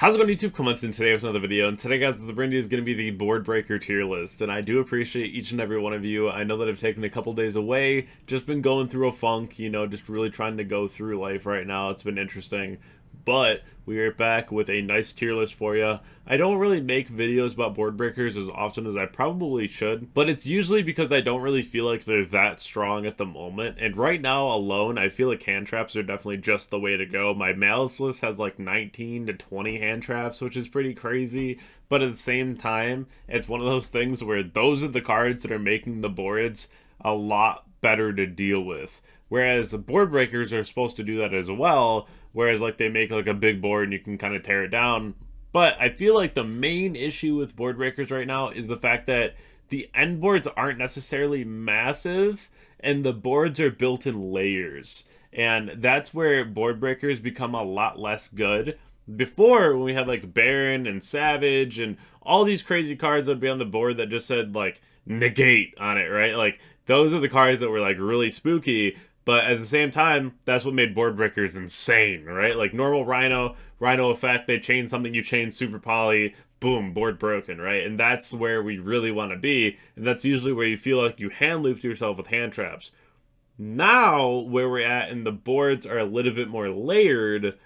How's it going, YouTube? Comments in today with another video, and today, guys, the brand new is going to be the board breaker tier list, and I do appreciate each and every one of you. I know that I've taken a couple days away, just been going through a funk, just really trying to go through life right now. It's been interesting, but we are back with a nice tier list for you. I don't really make videos about board breakers as often as I probably should, but it's usually because I don't really feel like they're that strong at the moment. And right now alone, I feel like hand traps are definitely just the way to go. My malice list has like 19 to 20 hand traps, which is pretty crazy. But at the same time, it's one of those things where those are the cards that are making the boards a lot better to deal with. Whereas the board breakers are supposed to do that as well, whereas like they make like a big board and you can kind of tear it down. But I feel like the main issue with board breakers right now is the fact that the end boards aren't necessarily massive and the boards are built in layers. And that's where board breakers become a lot less good. Before, when we had like Baron and Savage and all these crazy cards that would be on the board that just said like negate on it, right? Like those are the cards that were like really spooky. But at the same time, that's what made board breakers insane, right? Like normal Rhino effect, they chain something, you chain super poly, boom, board broken, right? And that's where we really want to be. And that's usually where you feel like you hand looped yourself with hand traps. Now, where we're at and the boards are a little bit more layered,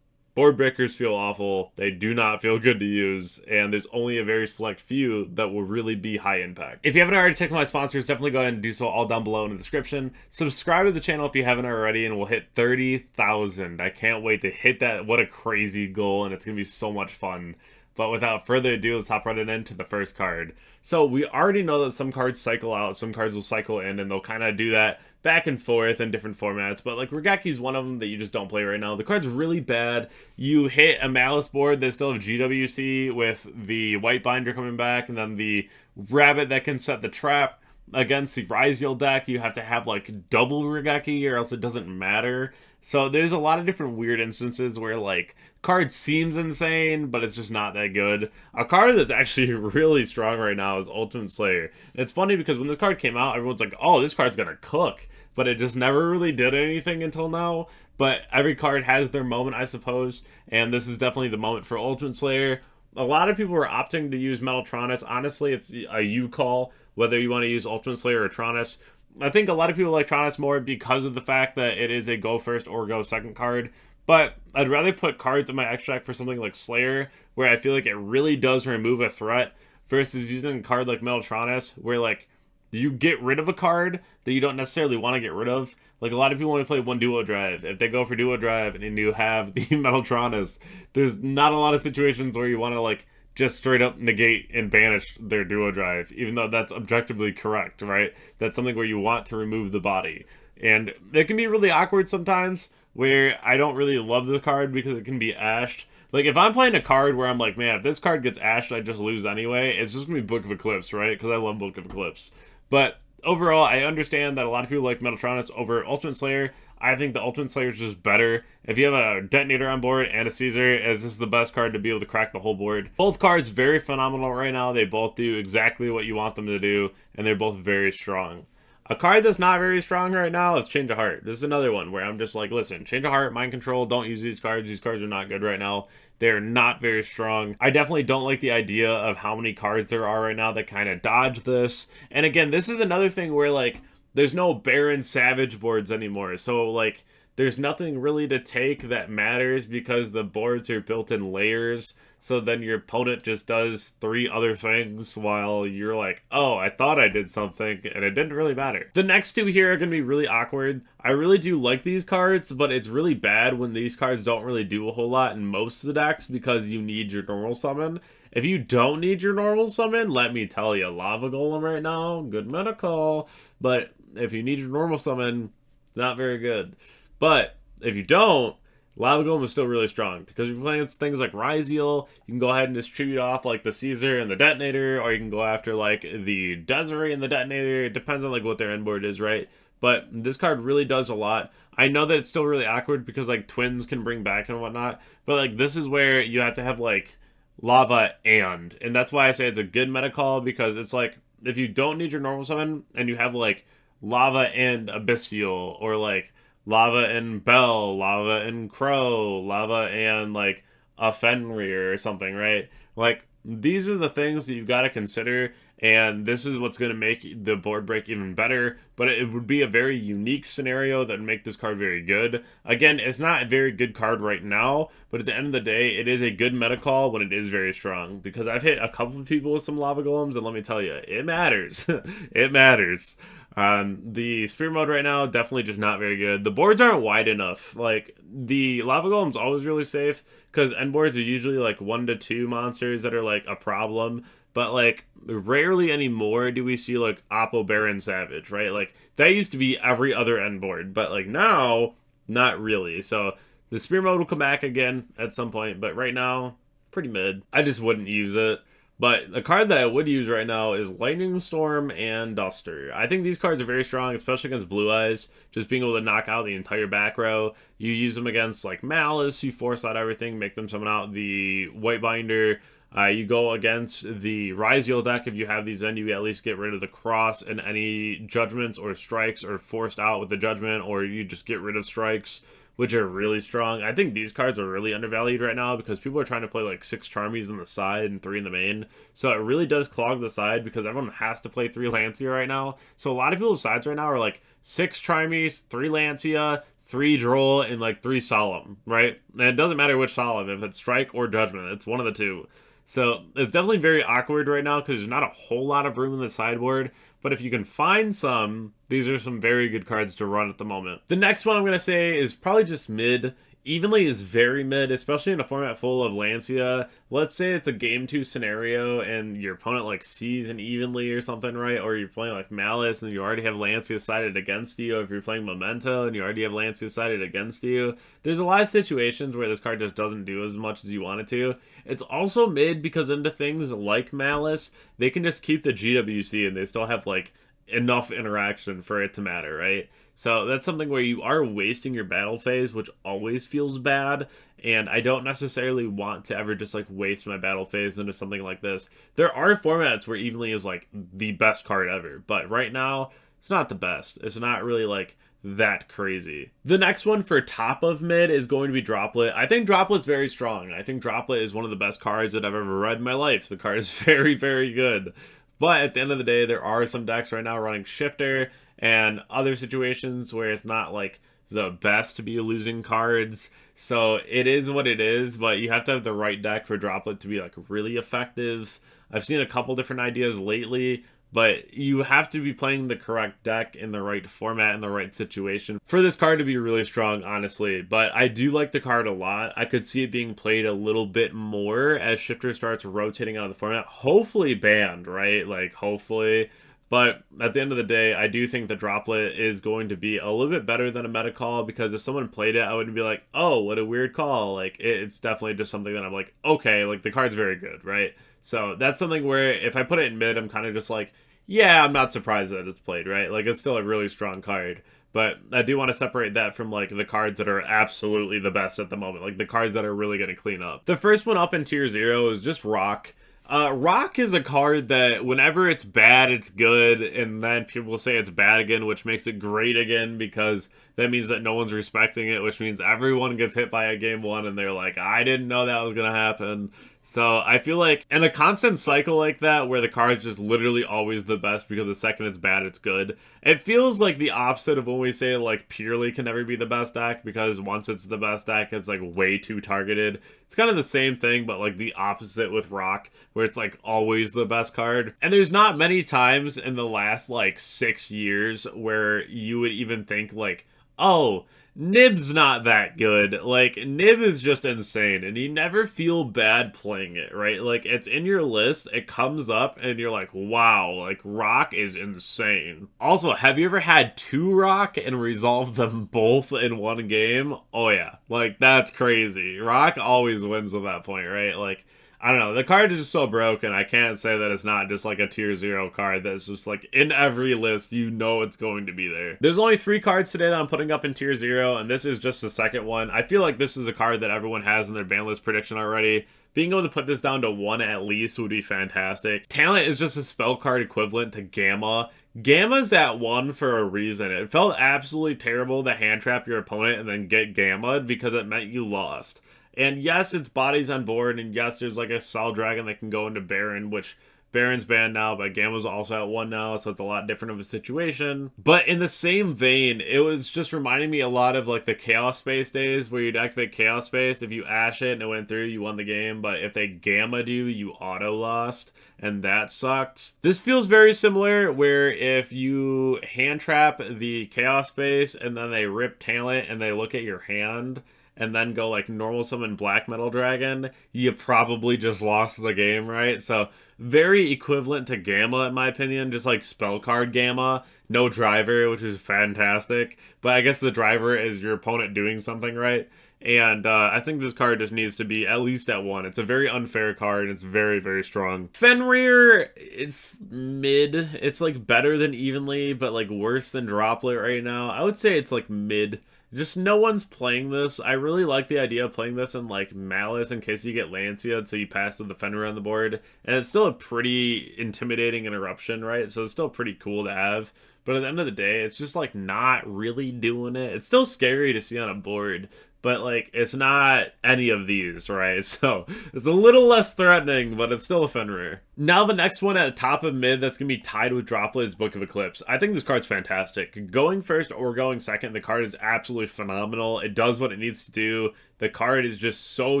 board breakers feel awful. They do not feel good to use, and there's only a very select few that will really be high impact. If you haven't already checked my sponsors, definitely go ahead and do so all down below in the description. Subscribe to the channel if you haven't already, and we'll hit 30,000. I can't wait to hit that. What a crazy goal, and it's going to be so much fun. But without further ado, let's hop right into the first card. So we already know that some cards cycle out, some cards will cycle in, and they'll kind of do that back and forth in different formats. But like Rigaki's one of them that you just don't play right now. The card's really bad. You hit a Malice board that still have GWC with the White Binder coming back, and then the Rabbit that can set the trap. Against the Ryziel deck, you have to have like double Rigaki or else it doesn't matter. So there's a lot of different weird instances where like card seems insane, but it's just not that good. A card that's actually really strong right now is Ultimate Slayer. And it's funny because when this card came out, everyone's like, oh, this card's gonna cook. But it just never really did anything until now. But every card has their moment, I suppose. And this is definitely the moment for Ultimate Slayer. A lot of people are opting to use Metaltronus. Honestly, it's a you call whether you want to use Ultimate Slayer or Tronus. I think a lot of people like Tronus more because of the fact that it is a go first or go second card. But I'd rather put cards in my extract for something like Slayer, where I feel like it really does remove a threat, versus using a card like Metaltronus, where like you get rid of a card that you don't necessarily want to get rid of. Like a lot of people only play one duo drive. If they go for duo drive and you have the Metaltronus, there's not a lot of situations where you want to like just straight up negate and banish their duo drive, even though that's objectively correct, right? That's something where you want to remove the body. And it can be really awkward sometimes where I don't really love the card because it can be ashed. Like, if I'm playing a card where I'm like, man, if this card gets ashed, I just lose anyway, it's just going to be Book of Eclipse, right? Because I love Book of Eclipse. But overall, I understand that a lot of people like Metaltronus over Ultimate Slayer. I think the Ultimate Slayer is just better. If you have a Detonator on board and a Caesar, this is the best card to be able to crack the whole board. Both cards very phenomenal right now. They both do exactly what you want them to do, and they're both very strong. A card that's not very strong right now is Change of Heart. This is another one where I'm just like, listen, Change of Heart, Mind Control, don't use these cards. These cards are not good right now. They're not very strong. I definitely don't like the idea of how many cards there are right now that kind of dodge this. And again, this is another thing where like, there's no Baron Savage boards anymore. So like, there's nothing really to take that matters because the boards are built in layers. So then your opponent just does 3 other things while you're like, oh, I thought I did something, and it didn't really matter. The next 2 here are going to be really awkward. I really do like these cards, but it's really bad when these cards don't really do a whole lot in most of the decks because you need your normal summon. If you don't need your normal summon, let me tell you, Lava Golem right now, good medical. But if you need your normal summon, it's not very good. But if you don't, Lava Golem is still really strong because if you're playing things like Ryziel, you can go ahead and distribute off like the Caesar and the Detonator, or you can go after like the Desiree and the Detonator. It depends on like what their end board is, right? But this card really does a lot. I know that it's still really awkward because like twins can bring back and whatnot, but like this is where you have to have like Lava and that's why I say it's a good meta call, because it's like if you don't need your normal summon and you have like Lava and Abyssal, or like Lava and Bell, Lava and Crow, Lava and like a Fenrir or something, right? Like, these are the things that you've got to consider, and this is what's going to make the board break even better, but it would be a very unique scenario that would make this card very good. Again, it's not a very good card right now, but at the end of the day, it is a good meta call when it is very strong, because I've hit a couple of people with some lava golems, and let me tell you, it matters. It matters. The spear mode right now, definitely just not very good. The boards aren't wide enough. Like, the lava golem's always really safe, because end boards are usually like 1 to 2 monsters that are like a problem. But like, rarely anymore do we see like Oppo Baron Savage, right? Like, that used to be every other end board, but like now, not really. So the spear mode will come back again at some point, but right now, pretty mid. I just wouldn't use it. But the card that I would use right now is Lightning Storm and Duster. I think these cards are very strong, especially against Blue Eyes. Just being able to knock out the entire back row. You use them against like Malice, you force out everything, make them summon out the White Binder. You go against the Ryziel deck. If you have these in, you at least get rid of the cross and any judgments or strikes are forced out with the judgment, or you just get rid of strikes, which are really strong. I think these cards are really undervalued right now because people are trying to play like 6 Charmies in the side and 3 in the main. So it really does clog the side because everyone has to play 3 Lancia right now. So a lot of people's sides right now are like 6 Charmies, 3 Lancia, 3 Droll, and like 3 Solemn, right? And it doesn't matter which Solemn, if it's Strike or Judgment, it's one of the two. So it's definitely very awkward right now because there's not a whole lot of room in the sideboard. But if you can find some, these are some very good cards to run at the moment. The next one I'm going to say is probably just mid. Evenly is very mid, especially in a format full of Lancia. Let's say it's a game 2 scenario and your opponent like sees an Evenly or something, right? Or you're playing like Malice and you already have Lancia sided against you. If you're playing Memento and you already have Lancia sided against you. There's a lot of situations where this card just doesn't do as much as you want it to. It's also mid because into things like Malice, they can just keep the GWC and they still have like enough interaction for it to matter, right? So that's something where you are wasting your battle phase, which always feels bad, and I don't necessarily want to ever just like waste my battle phase into something like this. There are formats where Evenly is like the best card ever, but right now it's not the best. It's not really like that crazy. The next one for top of mid is going to be Droplet. I think Droplet's very strong. I think Droplet is one of the best cards that I've ever read in my life. The card is very, very good. But at the end of the day, there are some decks right now running Shifter and other situations where it's not like the best to be losing cards. So it is what it is, but you have to have the right deck for Droplet to be like really effective. I've seen a couple different ideas lately, but you have to be playing the correct deck in the right format in the right situation for this card to be really strong, honestly. But I do like the card a lot. I could see it being played a little bit more as Shifter starts rotating out of the format. Hopefully banned, right? Like, hopefully. But at the end of the day, I do think the Droplet is going to be a little bit better than a meta call, because if someone played it, I wouldn't be like, oh, what a weird call. Like, it's definitely just something that I'm like, okay, like, the card's very good, right? So that's something where if I put it in mid, I'm kind of just like, yeah, I'm not surprised that it's played, right? Like, it's still a really strong card. But I do want to separate that from, like, the cards that are absolutely the best at the moment. Like, the cards that are really going to clean up. The first one up in tier 0 is just Rock. Rock is a card that whenever it's bad, it's good, and then people will say it's bad again, which makes it great again, because that means that no one's respecting it, which means everyone gets hit by a game 1, and they're like, I didn't know that was gonna happen. So I feel like in a constant cycle like that, where the card's just literally always the best because the second it's bad, it's good, it feels like the opposite of when we say like Purely can never be the best deck, because once it's the best deck, it's like way too targeted. It's kind of the same thing, but like the opposite with Rock, where it's like always the best card. And there's not many times in the last like 6 years where you would even think like, oh, Nib's not that good. Like, Nib is just insane, and you never feel bad playing it, right? Like, it's in your list, it comes up, and you're like, wow, like, Rock is insane. Also, have you ever had 2 Rock and resolved them both in one game? Oh yeah, like, that's crazy. Rock always wins at that point, right? Like, I don't know, the card is just so broken, I can't say that it's not just like a tier 0 card that's just like in every list, you know it's going to be there. There's only 3 cards today that I'm putting up in tier 0, and this is just the second one. I feel like this is a card that everyone has in their ban list prediction already. Being able to put this down to 1 at least would be fantastic. Talent is just a spell card equivalent to Gamma. Gamma's at 1 for a reason. It felt absolutely terrible to hand trap your opponent and then get Gamma'd because it meant you lost. And yes, it's bodies on board, and yes, there's like a Cell Dragon that can go into Baron, which Baron's banned now, but Gamma's also at 1 now, so it's a lot different of a situation. But in the same vein, it was just reminding me a lot of like the Chaos Space days, where you'd activate Chaos Space. If you Ash it and it went through, you won the game, but if they Gamma'd you auto lost, and that sucked. This feels very similar, where if you hand trap the Chaos Space and then they rip talent and they look at your hand, and then go like normal summon Black Metal Dragon, you probably just lost the game, right? So very equivalent to Gamma in my opinion, just like spell card Gamma, no driver, which is fantastic. But I guess the driver is your opponent doing something, right? And I think this card just needs to be at least at 1. It's a very unfair card. It's very, very strong. Fenrir, it's mid. It's like better than evenly, but like worse than Droplet right now. I would say it's like mid. Just no one's playing this. I really like the idea of playing this in like Malice in case you get Lancia, so you pass with the Fenrir on the board. And it's still a pretty intimidating interruption, right? So it's still pretty cool to have. But at the end of the day, it's just like not really doing it. It's still scary to see on a board, but like it's not any of these, right? So it's a little less threatening, but it's still a Fenrir. Now the next one at the top of mid that's gonna be tied with Droplet is Book of Eclipse. I think this card's fantastic. Going first or going second, the card is absolutely phenomenal. It does what it needs to do. The card is just so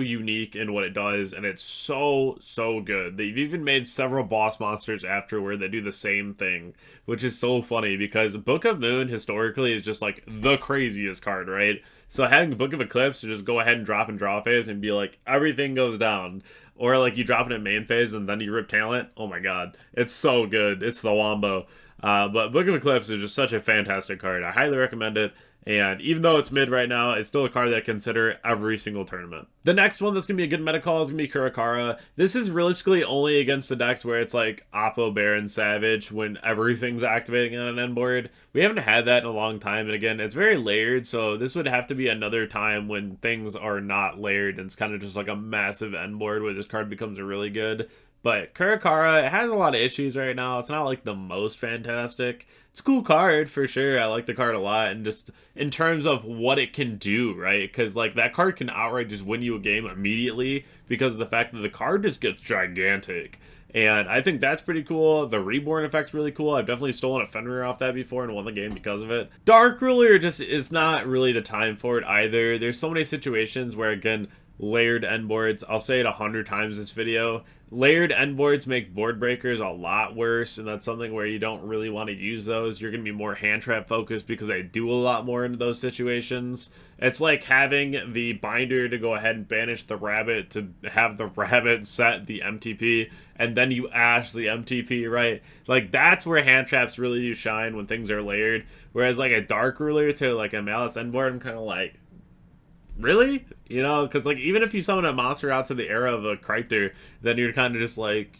unique in what it does, and it's so good. They've even made several boss monsters after where they do the same thing, which is so funny because Book of Moon historically is just like the craziest card, right? So having Book of Eclipse to just go ahead and drop in draw phase and be like, everything goes down. Or like you drop it in main phase and then you rip talent. Oh my god. It's so good. It's the wombo. But Book of Eclipse is just such a fantastic card. I highly recommend it. And even though it's mid right now, it's still a card that I consider every single tournament. The next one that's going to be a good meta call is going to be Kurakara. This is realistically only against the decks where it's like Oppo, Baron, Savage when everything's activating on an end board. We haven't had that in a long time, and again, it's very layered, so this would have to be another time when things are not layered and it's kind of just like a massive end board where this card becomes really good. But Kurakara, it has a lot of issues right now. It's not like the most fantastic. It's a cool card for sure. I like the card a lot, and just in terms of what it can do, right? Because like that card can outright just win you a game immediately because of the fact that the card just gets gigantic. And I think that's pretty cool. The Reborn effect's really cool. I've definitely stolen a Fenrir off that before and won the game because of it. Dark Ruler just is not really the time for it either. There's so many situations where, again, layered end boards, I'll say it 100 times this video, layered end boards make board breakers a lot worse, and that's something where you don't really want to use those. You're going to be more hand trap focused because they do a lot more into those situations. It's like having the binder to go ahead and banish the rabbit to have the rabbit set the MTP, and then you ash the MTP, right? Like that's where hand traps really do shine when things are layered. Whereas like a Dark Ruler to like a Malice end board, I'm kind of like, really? You know, because like even if you summon a monster out to the era of a Krypter, then you're kind of just like,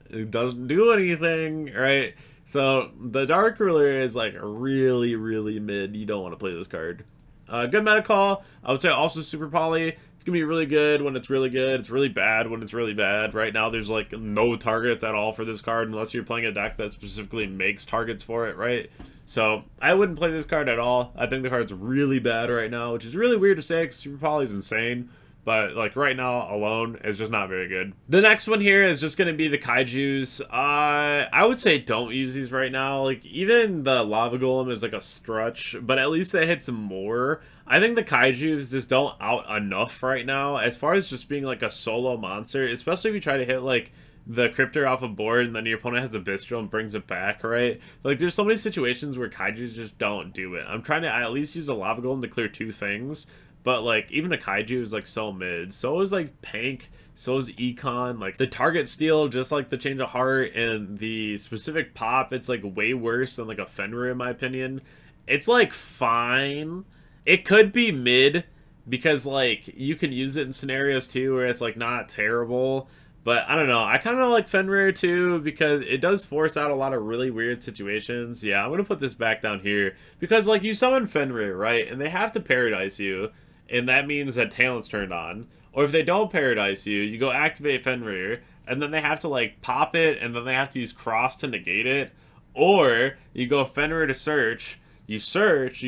it doesn't do anything, right? So the Dark Ruler is like really mid. You don't want to play this card. Good meta call. I would say also Super Poly. It's gonna be really good when it's really good. It's really bad when it's really bad. Right now there's like no targets at all for this card unless you're playing a deck that specifically makes targets for it, right? So I wouldn't play this card at all. I think the card's really bad right now, which is really weird to say because Super Poly is insane. But like right now alone, it's just not very good. The next one here is just gonna be the Kaijus. I would say don't use these right now. Like even the Lava Golem is like a stretch, but at least it hits more. I think the Kaijus just don't out enough right now as far as just being like a solo monster, especially if you try to hit like the Cryptor off a board and then your opponent has a Bistro and brings it back, right? Like there's so many situations where Kaijus just don't do it. I'm trying to at least use a Lava Golem to clear 2 things. But, like, even a Kaiju is, like, so mid. So is, like, Pank. So is Econ. Like, the target steal, just like the Change of Heart and the specific pop, it's, like, way worse than, like, a Fenrir, in my opinion. It's, like, fine. It could be mid because, like, you can use it in scenarios, too, where it's, like, not terrible. But, I don't know. I kind of like Fenrir, too, because it does force out a lot of really weird situations. Yeah, I'm going to put this back down here. Because, like, you summon Fenrir, right? And they have to Paradise you. And that means that talent's turned on. Or if they don't Paradise you, you go activate Fenrir, and then they have to like pop it, and then they have to use Cross to negate it. Or you go Fenrir to search, you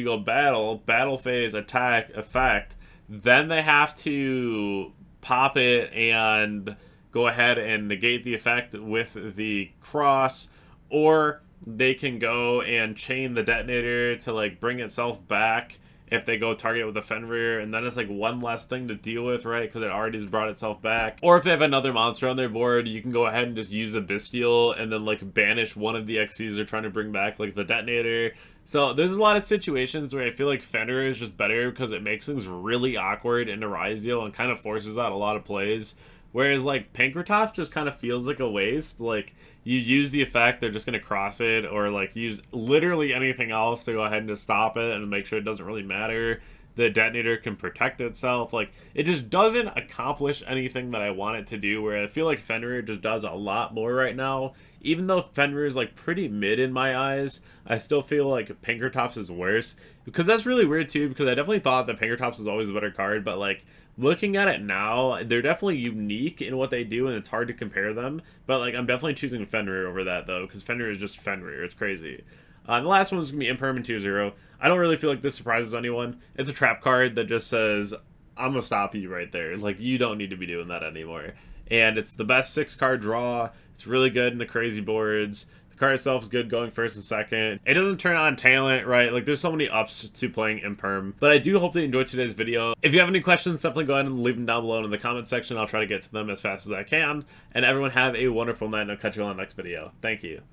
go battle phase, attack, effect, then they have to pop it and go ahead and negate the effect with the cross, or they can go and chain the detonator to like bring itself back if they go target it with a Fenrir, and then it's like one less thing to deal with, right? Because it already has brought itself back. Or if they have another monster on their board, you can go ahead and just use a Bestial and then like banish one of the XCs they're trying to bring back, like the detonator. So there's a lot of situations where I feel like Fenrir is just better because it makes things really awkward in a Rise deal and kind of forces out a lot of plays. Whereas like Pankratops just kind of feels like a waste. Like you use the effect, they're just gonna cross it, or like use literally anything else to go ahead and just stop it and make sure it doesn't really matter. The detonator can protect itself. Like it just doesn't accomplish anything that I want it to do. Where I feel like Fenrir just does a lot more right now. Even though Fenrir is like pretty mid in my eyes, I still feel like Pankratops is worse. Because that's really weird too, because I definitely thought that Pankratops was always a better card, but like looking at it now, they're definitely unique in what they do, and it's hard to compare them. But like, I'm definitely choosing Fenrir over that though, because Fenrir is just Fenrir. It's crazy. The last one is gonna be Imperium 2-0. I don't really feel like this surprises anyone. It's a trap card that just says, "I'm gonna stop you right there. Like you don't need to be doing that anymore." And it's the best 6-card draw. It's really good in the crazy boards. The card itself is good going first and second. It doesn't turn on talent, right? Like, there's so many ups to playing Imperm. But I do hope that you enjoyed today's video. If you have any questions, definitely go ahead and leave them down below in the comment section. I'll try to get to them as fast as I can. And everyone have a wonderful night, and I'll catch you on the next video. Thank you.